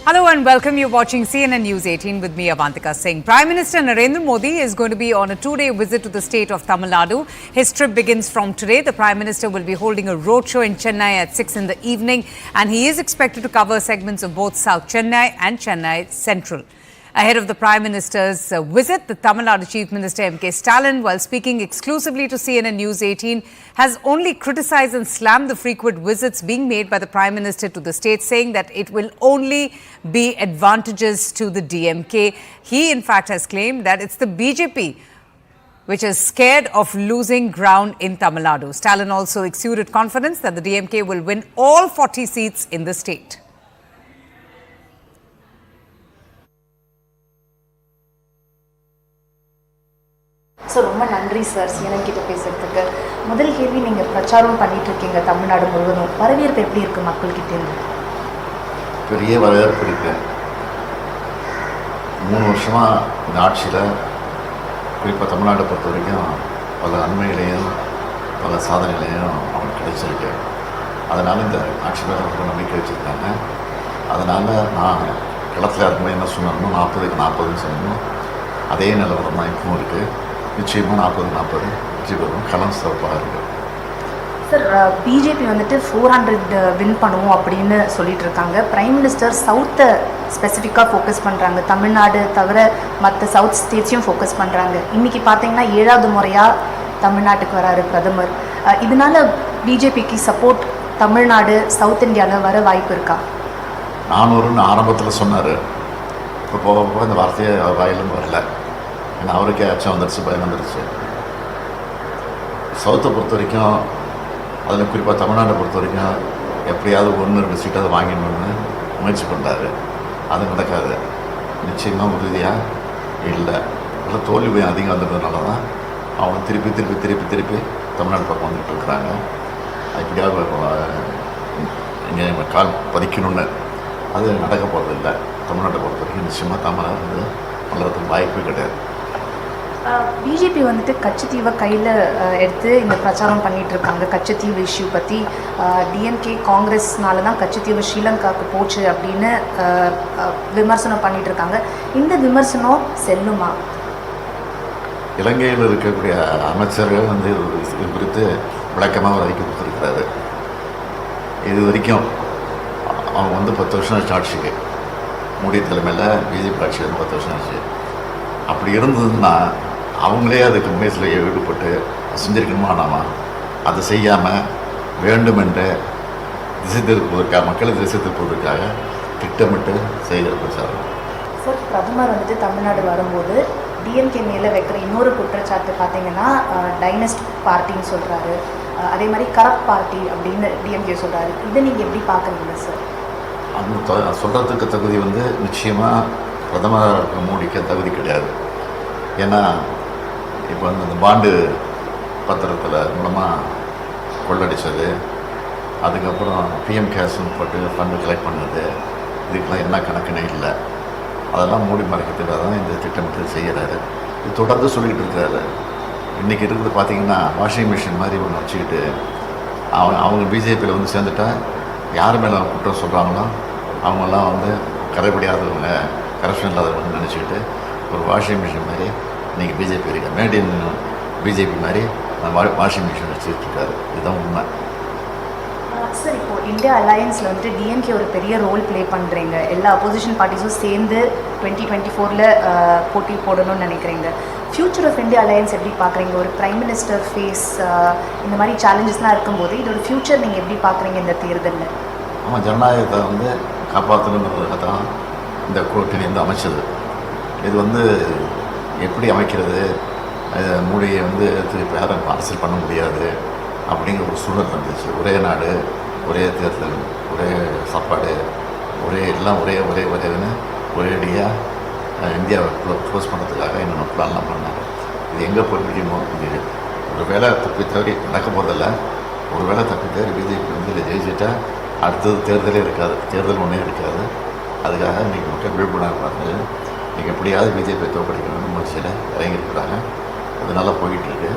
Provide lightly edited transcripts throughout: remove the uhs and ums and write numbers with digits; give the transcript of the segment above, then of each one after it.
Hello and welcome. You're watching CNN News 18 with me, Avantika Singh. Prime Minister Narendra Modi is going to be on a two-day visit to the state of Tamil Nadu. His trip begins from today. The Prime Minister will be holding a roadshow in Chennai at 6 in the evening, and he is expected to cover segments of both South Chennai and Chennai Central. Ahead of the Prime Minister's visit, the Tamil Nadu Chief Minister M.K. Stalin, while speaking exclusively to CNN News 18, has only criticized and slammed the frequent visits being made by the Prime Minister to the state, saying that it will only be advantageous to the DMK. He, in fact, has claimed that it's the BJP which is scared of losing ground in Tamil Nadu. Stalin also exuded confidence that the DMK will win all 40 seats in the state. ரொம்ப நன்றி sir CNN கிட்ட பேசுறதுக்கு. முதல் கேள்வி, நீங்கள் பிரச்சாரம் பண்ணிட்டு இருக்கீங்க தமிழ்நாடு முழுவதும், வரவேற்பு எப்படி இருக்கு மக்கள்கிட்ட இருந்து? பெரிய வரவேற்பு இருக்கு. 3 வருஷமாக இந்த ஆட்சியில் குறிப்பாக தமிழ்நாட்டை பொறுத்த வரைக்கும் பல நன்மைகளையும் பல சாதனைகளையும் அவங்களுக்கு கிடைச்சிருக்கு. அதனால் இந்த ஆட்சியில் ரொம்ப நம்பிக்கை வச்சுருக்காங்க. அதனால் நான் களத்தில் இருக்கும்போது என்ன சொன்னோம்னா 40க்கு 40ன்னு சொன்னோம். அதே நிலவரம் தான் இப்பவும் இருக்குது. நிச்சயமாக 40-40 வெற்றி பெறும். களம் சிறப்பாக இருக்குது. சார், பிஜேபி வந்துட்டு 400 வின் பண்ணுவோம் அப்படின்னு சொல்லிட்டு இருக்காங்க. பிரைம் மினிஸ்டர் சவுத்தை ஸ்பெசிஃபிக்காக ஃபோக்கஸ் பண்ணுறாங்க. தமிழ்நாடு தவிர மற்ற சவுத் ஸ்டேட்ஸையும் ஃபோக்கஸ் பண்ணுறாங்க. இன்றைக்கி பார்த்தீங்கன்னா 7வது முறையாக தமிழ்நாட்டுக்கு வராரு பிரதமர். இதனால் பிஜேபிக்கு சப்போர்ட் தமிழ்நாடு சவுத் இந்தியாவில் வர வாய்ப்பு இருக்கா? 400ன்னு ஆரம்பத்தில் சொன்னார். இப்போ போக போக இந்த வார்த்தையை அவர் வாயிலும் வரல. ஏன்னா அவருக்கே அச்சம் வந்துடுச்சு, பயம் வந்துடுச்சு. சவுத்தை பொறுத்த வரைக்கும், அதில் குறிப்பாக தமிழ்நாட்டை பொறுத்த வரைக்கும் எப்படியாவது 1-2 சீட்டாவது வாங்கிடணும்னு முயற்சி பண்ணுறாரு. அது நடக்காது. நிச்சயமாக உறுதியாக இல்லை. இல்லை, தோல்வி அதிகம் வந்ததுனால தான் அவங்க திருப்பி திருப்பி திருப்பி திருப்பி தமிழ்நாடு பக்கம் வந்துட்டு இருக்கிறாங்க. எப்படியாவது இங்கே கால் பதிக்கணும்னு அது நடக்க போகிறதில்லை. தமிழ்நாட்டை பொறுத்த வரைக்கும் நிச்சயமாக தமிழ்நாடு வந்து வளர்கிறதுக்கு வாய்ப்பே கிடையாது. பிஜேபி வந்துட்டு கச்சத்தீவை கையில் எடுத்து இந்த பிரச்சாரம் பண்ணிகிட்டு இருக்காங்க. கச்சத்தீவு இஷ்யூ பற்றி டிஎம்கே காங்கிரஸ்னால தான் கச்சத்தீவு ஸ்ரீலங்காவுக்கு போச்சு அப்படின்னு விமர்சனம் பண்ணிகிட்டு இருக்காங்க. இந்த விமர்சனம் செல்லுமா? இலங்கையில் இருக்கக்கூடிய அமைச்சர்கள் வந்து இது குறித்து விளக்கமாக அறிக்கை கொடுத்துருக்கிறாரு. இது வரைக்கும் அவங்க வந்து 10 வருஷம் ஆச்சு ஆட்சிக்கு. மோடி தலைமையில் பிஜேபி ஆட்சி வந்து 10 வருஷம் ஆச்சு. அப்படி இருந்ததுன்னா அவங்களே அதுக்கு முயற்சியில் ஈடுபட்டு செஞ்சிருக்கணுமா? நாம அதை செய்யாமல் வேண்டுமென்று திசை திருப்புவதற்காக, மக்களை திசை திருப்புவதற்காக திட்டமிட்டு செய்கிற பிரச்சாரம். சார், பிரதமர் வந்துட்டு தமிழ்நாடு வரும்போது டிஎம்கே மேலே வைக்கிற இன்னொரு குற்றச்சாட்டு பார்த்தீங்கன்னா டைனஸ்ட் பார்ட்டின்னு சொல்கிறாரு. அதே மாதிரி கரப்ட் பார்ட்டி அப்படின்னு டிஎம்கே சொல்கிறாரு. இதை நீங்கள் எப்படி பார்க்குறீங்க சார்? அந்த சொல்கிறதுக்கு தகுதி வந்து நிச்சயமாக பிரதமர் மோடிக்கு தகுதி கிடையாது. ஏன்னா இப்போ வந்து அந்த பாண்டு பத்திரத்தில் மூலமாக கொள்ளடிச்சது, அதுக்கப்புறம் பிஎம் கேர்ஸ்னு போட்டு ஃபண்டு கலெக்ட் பண்ணது, இதுக்கெல்லாம் என்ன கணக்குன்னே இல்லை. அதெல்லாம் மூடி மறைக்கிறதுக்காக தான் இந்த திட்டமிட்டு செய்கிறாரு. இது தொடர்ந்து சொல்லிக்கிட்டு இருக்கிறாரு. இன்றைக்கி இருக்கிறது பார்த்திங்கன்னா வாஷிங் மிஷின் மாதிரி ஒன்று வச்சுக்கிட்டு அவங்க பிஜேபியில் வந்து சேர்ந்துட்டா யார் மேலே குற்றம் சொல்கிறாங்களோ அவங்கெல்லாம் வந்து கரைப்படியாதவங்க, கரப்ஷன் இல்லாதவங்க நினச்சிக்கிட்டு ஒரு வாஷிங் மிஷின் மாதிரி இன்றைக்கி பிஜேபி இருக்க மேட் இன் பிஜேபி மாதிரி வாஷிங் மிஷின் வச்சுருக்காரு. இதுதான் உண்மை. சார், இப்போது இந்தியா அலையன்ஸில் வந்துட்டு டிஎம்கே ஒரு பெரிய ரோல் ப்ளே பண்ணுறீங்க. எல்லா அப்போசிஷன் பார்ட்டிஸும் சேர்ந்து 2024 போட்டி போடணும்னு நினைக்கிறீங்க. ஃப்யூச்சர் ஆஃப் இந்தியா அலையன்ஸ் எப்படி பார்க்குறீங்க? ஒரு பிரைம் மினிஸ்டர் ஃபேஸ் இந்த மாதிரி சேலஞ்சஸ்லாம் இருக்கும்போது இதோட ஃப்யூச்சர் நீங்கள் எப்படி பார்க்குறீங்க இந்த தேர்தலில்? ஆமாம், ஜனநாயகத்தை வந்து காப்பாற்றணுங்கிறதுக்காக தான் இந்த கூட்டணி வந்து அமைச்சது. இது வந்து எப்படி அமைக்கிறது, மோடியை வந்து இப்போ யாரும் அரசியல் பண்ண முடியாது அப்படிங்கிற ஒரு சூழல் இருந்துச்சு. ஒரே நாடு, ஒரே தேர்தல், ஒரே சாப்பாடு, எல்லாம் ஒரேன்னு ஒரேடியாக இந்தியாவை க்ளோஸ் பண்ணுறதுக்காக என்னென்ன பிளான்லாம் பண்ணாங்க. இது எங்கே போய் முடியுமோ, இது ஒரு வேளை தப்பி தவறி நடக்க போகிறதில்ல. ஒரு வேளை தப்பி தவறி பிஜேபி வந்து இதை ஜெயிச்சுட்டா அடுத்தது தேர்தலே இருக்காது, தேர்தல் ஒன்றே இருக்காது. அதுக்காக இன்றைக்கி மக்கள் விழிப்புணர்வு பார்த்து இன்றைக்கி எப்படியாவது பிஜேபியை தோற்கடிக்கணும்னு முயற்சியில் இறங்கியிருக்கிறாங்க. அது நல்லா போய்கிட்டுருக்கு.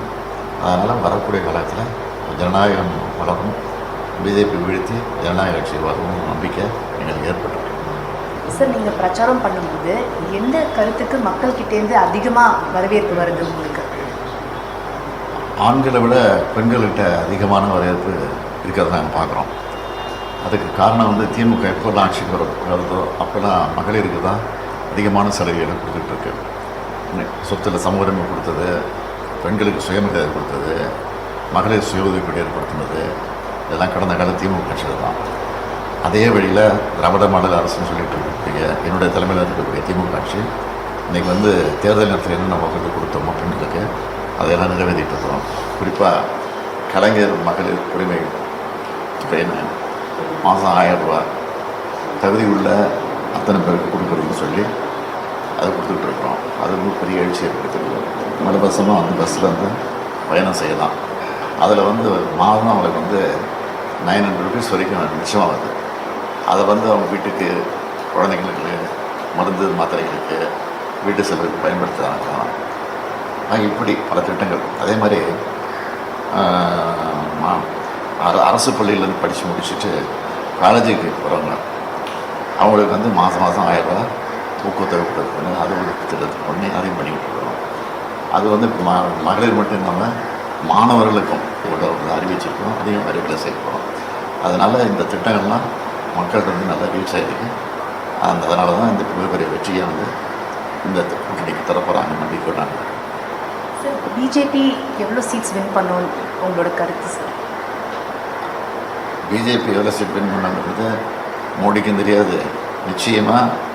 அதனால் வரக்கூடிய காலத்தில் ஜனநாயகம் வளரும், பிஜேபி வீழ்த்தி ஜனநாயக கட்சி வரும் நம்பிக்கை எங்களுக்கு ஏற்பட்டிருக்கு. சார் நீங்கள் பிரச்சாரம் பண்ணும்போது எந்த கருத்துக்கு மக்கள்கிட்டேருந்து அதிகமாக வரவேற்பு வருது உங்களுக்கு? ஆண்களை விட பெண்கள்கிட்ட அதிகமான வரவேற்பு இருக்கிறத நாங்கள் பார்க்குறோம். அதுக்கு காரணம் வந்து திமுக எப்போல்லாம் ஆட்சிக்கு வருதோ அப்போல்லாம் மகளிருக்கு தான் அதிகமான சலுகைகளை கொடுத்துட்ருக்கு. சொத்தில் சமூகமே கொடுத்தது, பெண்களுக்கு சுயமரியாதை கொடுத்தது, மகளிர் சுய உதவிக்குழு ஏற்படுத்தினது, இதெல்லாம் கடந்த கால திமுக ஆட்சியில் தான். அதே வழியில் திராவிட மாடல் அரசுன்னு சொல்லிட்டு இருக்கக்கூடிய என்னுடைய தலைமையில் இருக்கக்கூடிய திமுக ஆட்சி இன்றைக்கி வந்து தேர்தல் நேரத்தில் என்னென்ன வாக்குறுதி கொடுத்தோமோ பெண்களுக்கு அதையெல்லாம் நிறைவேற்றிட்டு இருக்கிறோம். குறிப்பாக கலைஞர் மகளிர் உரிமை தொகைன்னு மாதம் 1000 ரூபா தகுதி உள்ள அத்தனை பேருக்கு கொடுக்குறதுன்னு சொல்லி அதை கொடுத்துட்ருக்குறோம். அது ரொம்ப பெரிய எழுச்சி ஏற்படுத்திருக்கோம். இலவசமாக வந்து பஸ்ஸில் வந்து பயணம் செய்யலாம். அதில் வந்து மாதம் அவங்களுக்கு வந்து 900 ருபீஸ் வரைக்கும் மிச்சமாகுது. அதை வந்து அவங்க வீட்டுக்கு, குழந்தைங்களுக்கு, மருந்து மாத்திரைகளுக்கு, வீட்டு செலவுக்கு பயன்படுத்துகிறாங்க. இப்படி பல திட்டங்கள். அதே மாதிரி அரசு பள்ளியிலேருந்து படித்து முடிச்சுட்டு காலேஜுக்கு போகிறவங்க அவங்களுக்கு வந்து மாதம் 1000 ரூபா ஊக்கத்தொகை கொடுக்குறது, அது ஒரு திட்டத்துக்கு பண்ணி அதையும் பண்ணிக்கிட்டு இருக்கிறோம். அது வந்து மகளிர் மட்டும் இல்லாமல் மாணவர்களுக்கும் இவ்வளோ அறிவிச்சிருக்கோம், அதையும் அறிவிப்பில் சேர்க்கிறோம். அதனால் இந்த திட்டங்கள்லாம் மக்கள்கிட்ட வந்து நல்லா ரீச் ஆகிருக்கு. அதனால தான் இந்த மிகப்பெரிய வெற்றியை வந்து இந்த கூட்டணிக்கு தரப்போகிறாங்க நம்பிக்கைட்டாங்க. சார், பிஜேபி எவ்வளோ சீட்ஸ் வின் பண்ணணும் உங்களோட கருத்து சார்? பிஜேபி எவ்வளோ சீட் வின் பண்ணாங்கிறது மோடிக்கும் தெரியாது. நிச்சயமாக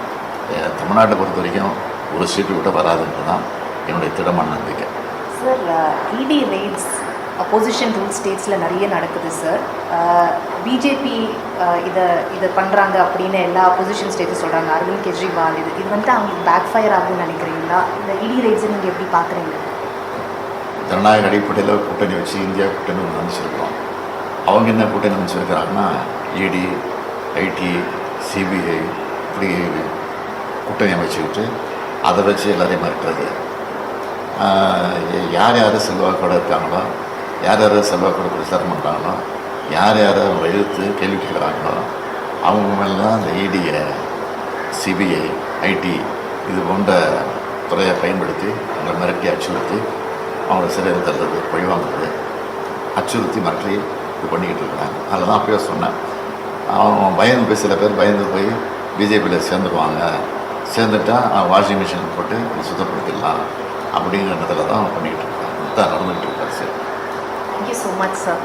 தமிழ்நாட்டை பொறுத்த வரைக்கும் ஒரு சீட்டு விட வராதுன்றது தான் என்னுடைய திடமான நம்பிக்கை. சார், இடி ரெய்ட்ஸ் அப்போசிஷன் ரூல் ஸ்டேட்ஸில் நிறைய நடக்குது சார். பிஜேபி இதை பண்ணுறாங்க அப்படின்னு எல்லா அப்போசிஷன் ஸ்டேட்ஸும் சொல்கிறாங்க. அரவிந்த் கெஜ்ரிவால் இது வந்து அவங்களுக்கு பேக் ஃபயர் ஆகும்னு நினைக்கிறீங்களா? இந்த இடி ரெய்ட்ஸை நீங்கள் எப்படி பார்க்குறீங்க? ஜனநாயக அடிப்படையில் கூட்டணி வச்சு இந்தியா கூட்டணி ஒன்று நினச்சிருக்கிறோம். அவங்க என்ன கூட்டணி நினச்சிருக்கிறாங்கன்னா இடி, ஐடி, சிபிஐ இப்படி கூட்டணி அமைச்சுக்கிட்டு அதை வச்சு எல்லாரையும் மறுக்கிறது. யார் யார் செல்வாக்கோடு இருக்காங்களோ, யார் யார் செல்வாக்கோடு பிரச்சாரம் பண்ணுறாங்களோ, யார் யார் அவங்க எழுத்து கேள்வி கேட்குறாங்களோ அவங்க மேலே தான் அந்த இடியை, சிபிஐ, ஐடி இது போன்ற துறையை பயன்படுத்தி அவங்களை மிரட்டி அச்சுறுத்தி அவங்கள சிறையில் தள்ளுறது, பழிவாங்குறது, அச்சுறுத்தி மிரட்டி இது பண்ணிக்கிட்டு இருக்கிறாங்க. அதில் தான் அப்பயே சொன்னேன், அவங்க பயந்து போய் சில பேர் பயந்து போய் பிஜேபியில் சேர்ந்துருவாங்க, சேர்ந்துட்டால் வாஷிங் மிஷின் போட்டு சுத்தப்படுத்திடலாம் அப்படிங்கிறதுல தான் பண்ணிக்கிட்டு இருக்காங்க. தான் நடந்துகிட்டு இருக்காரு sir. Thank you so much sir.